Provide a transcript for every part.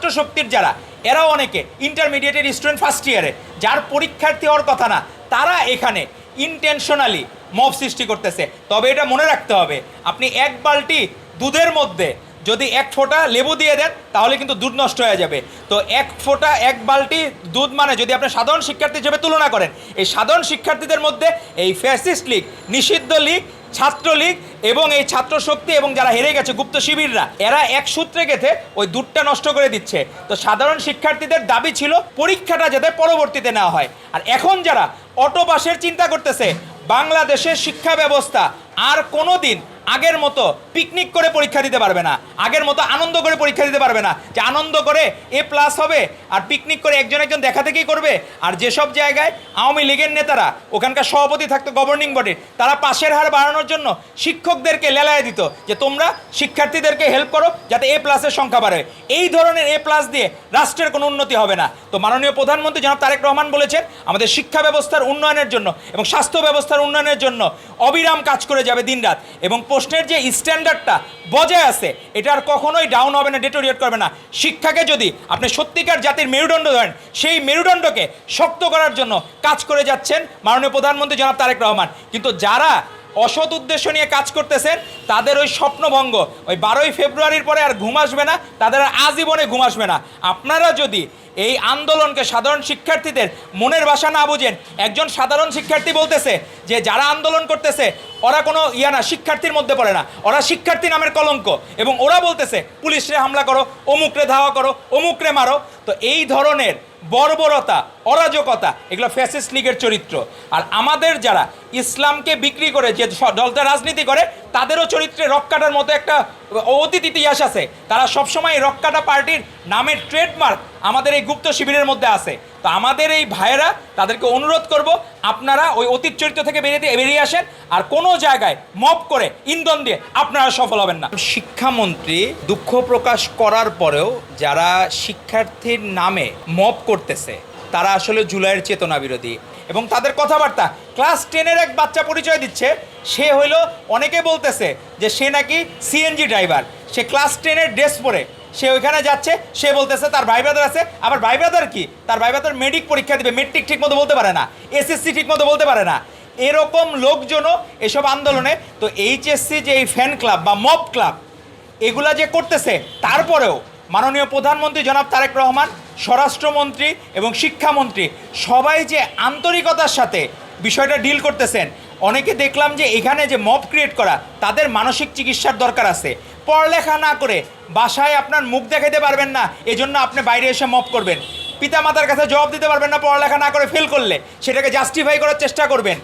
ছাত্র শক্তির যারা, এরাও অনেকে ইন্টারমিডিয়েটের স্টুডেন্ট ফার্স্ট ইয়ারে, যার পরীক্ষার্থী হওয়ার কথা না, তারা এখানে ইন্টেনশনালি মব সৃষ্টি করতেছে। তবে এটা মনে রাখতে হবে, আপনি এক বালতি দুধের মধ্যে যদি এক ফোঁটা লেবু দিয়ে দেন তাহলে কিন্তু দুধ নষ্ট হয়ে যাবে। তো এক বালতি দুধ মানে যদি আপনি সাধারণ শিক্ষার্থী হিসেবে তুলনা করেন, এই সাধারণ শিক্ষার্থীদের মধ্যে এই ফ্যাসিস্ট লীগ, নিষিদ্ধ লীগ, ছাত্রলীগ এবং এই ছাত্র শক্তি এবং যারা হেরে গেছে গুপ্ত শিবিররা, এরা এক সূত্রে গেঁথে ওই দুধটা নষ্ট করে দিচ্ছে। তো সাধারণ শিক্ষার্থীদের দাবি ছিল পরীক্ষাটা যাতে পরবর্তীতে নেওয়া হয়। আর এখন যারা অটো পাসের চিন্তা করতেছে, বাংলাদেশের শিক্ষা ব্যবস্থা আর কোনো দিন আগের মতো পিকনিক করে পরীক্ষা দিতে পারবে না, আগের মতো আনন্দ করে পরীক্ষা দিতে পারবে না, যে আনন্দ করে A+ হবে আর পিকনিক করে একজন একজন দেখা দেখেই করবে। আর যেসব জায়গায় আওয়ামী লীগের নেতারা, ওখানকার সভাপতি থাকতো গভর্নিং বডির, তারা পাশের হার বাড়ানোর জন্য শিক্ষকদেরকে লেলায় দিত যে তোমরা শিক্ষার্থীদেরকে হেল্প করো যাতে A+-এর সংখ্যা বাড়ে। এই ধরনের A+ দিয়ে রাষ্ট্রের কোনো উন্নতি হবে না। তো মাননীয় প্রধানমন্ত্রী জনাব তারেক রহমান বলেছেন আমাদের শিক্ষা ব্যবস্থার উন্নয়নের জন্য এবং স্বাস্থ্য ব্যবস্থার উন্নয়নের জন্য অবিরাম কাজ করে যাবে দিনরাত, এবং প্রশ্নের যে স্ট্যান্ডার্ডটা বজায় আছে এটা আর কখনোই ডাউন হবে না, ডেটোরিয়েট করবে না। শিক্ষাকে যদি আপনি সত্যিকার জাতির মেরুদণ্ড ধরেন, সেই মেরুদণ্ডকে শক্ত করার জন্য কাজ করে যাচ্ছেন মাননীয় প্রধানমন্ত্রী জনাব তারেক রহমান। কিন্তু যারা অসৎ উদ্দেশ্য নিয়ে কাজ করতেছেন তাদের ওই স্বপ্নভঙ্গ, ওই 12ই ফেব্রুয়ারির পরে আর ঘুম আসবে না, তাদের আর আজীবনে ঘুম আসবে না। আপনারা যদি এই আন্দোলনকে সাধারণ শিক্ষার্থীদের মনের ভাষা না বুঝেন, একজন সাধারণ শিক্ষার্থী বলতেছে যে যারা আন্দোলন করতেছে ওরা কোনো না, শিক্ষার্থীর মধ্যে পড়ে না, ওরা শিক্ষার্থী নামের কলঙ্ক, এবং ওরা বলতেছে পুলিশরে হামলা করো, অমুকরে ধাওয়া করো, অমুকরে মারো। তো এই ধরনের বর্বরতা, অরাজকতা, এগুলো ফ্যাসিস্ট লীগের চরিত্র। আর আমাদের যারা ইসলামকে বিক্রি করে যে দলটা রাজনীতি করে, তাদেরও চরিত্রে রক্কাটার মতো একটা অতীত ইতিহাস আছে। তারা সবসময় রক্কাটা পার্টির নামের ট্রেডমার্ক আমাদের এই গুপ্ত শিবিরের মধ্যে আছে। তো আমাদের এই ভাইয়েরা, তাদেরকে অনুরোধ করব আপনারা ওই অতীত চরিত্র থেকে বেরিয়ে আসেন, আর কোনো জায়গায় মব করে ইন্ধন দিয়ে আপনারা সফল হবেন না। শিক্ষামন্ত্রী দুঃখ প্রকাশ করার পরেও যারা শিক্ষার্থীর নামে মব করতেছে তারা আসলে জুলাইয়ের চেতনা বিরোধী, এবং তাদের কথাবার্তা, ক্লাস 10-এর এক বাচ্চা পরিচয় দিচ্ছে, সে হইলো, অনেকে বলতেছে যে সে নাকি সিএনজি ড্রাইভার, সে ক্লাস 10-এর ড্রেস পরে সে ওইখানে যাচ্ছে, সে বলতেছে তার ভাই ব্রাদার আছে। আবার ভাই ব্রাদার কি, তার ভাই ব্রাদার মেডিক পরীক্ষা দেবে, মেট্রিক ঠিক মতো বলতে পারে না, এসএসসি ঠিক মতো বলতে পারে না, এরকম লোকজনও এসব আন্দোলনে। তো এইচএসসি যে এই ফ্যান ক্লাব বা মব ক্লাব এগুলা যে করতেছে, তারপরেও মাননীয় প্রধানমন্ত্রী জনাব তারেক রহমান, স্বরাষ্ট্রমন্ত্রী এবং শিক্ষামন্ত্রী সবাই যে আন্তরিকতার সাথে বিষয়টা ডিল করতেছেন। অনেকে দেখলাম যে এখানে যে মব ক্রিয়েট করা, তাদের মানসিক চিকিৎসার দরকার আছে। পড়ালেখা না করে বাসায় আপনার মুখ দেখাতে পারবেন না, এজন্য আপনি বাইরে এসে মব করবেন। পিতামাতার কাছে জবাব দিতে পারবেন না পড়ালেখা না করে ফেল করলে, সেটাকে জাস্টিফাই করার চেষ্টা করবেন।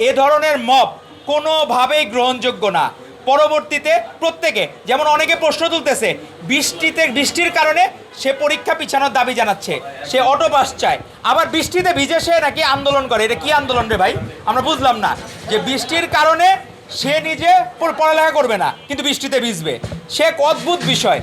এ ধরনের মব কোনোভাবেই গ্রহণযোগ্য না। পরবর্তীতে প্রত্যেকে, যেমন অনেকে প্রশ্ন তুলতেছে বৃষ্টির কারণে সে পরীক্ষা পিছানোর দাবি জানাচ্ছে, সে অটো পাস চায়, আবার বৃষ্টিতে ভিজে সে নাকি আন্দোলন করে। এটা কি আন্দোলন রে ভাই? আমরা বুঝলাম না যে বৃষ্টির কারণে সে নিজে পড়ালেখা করবে না কিন্তু বৃষ্টিতে ভিজবে, সে এক অদ্ভুত বিষয়।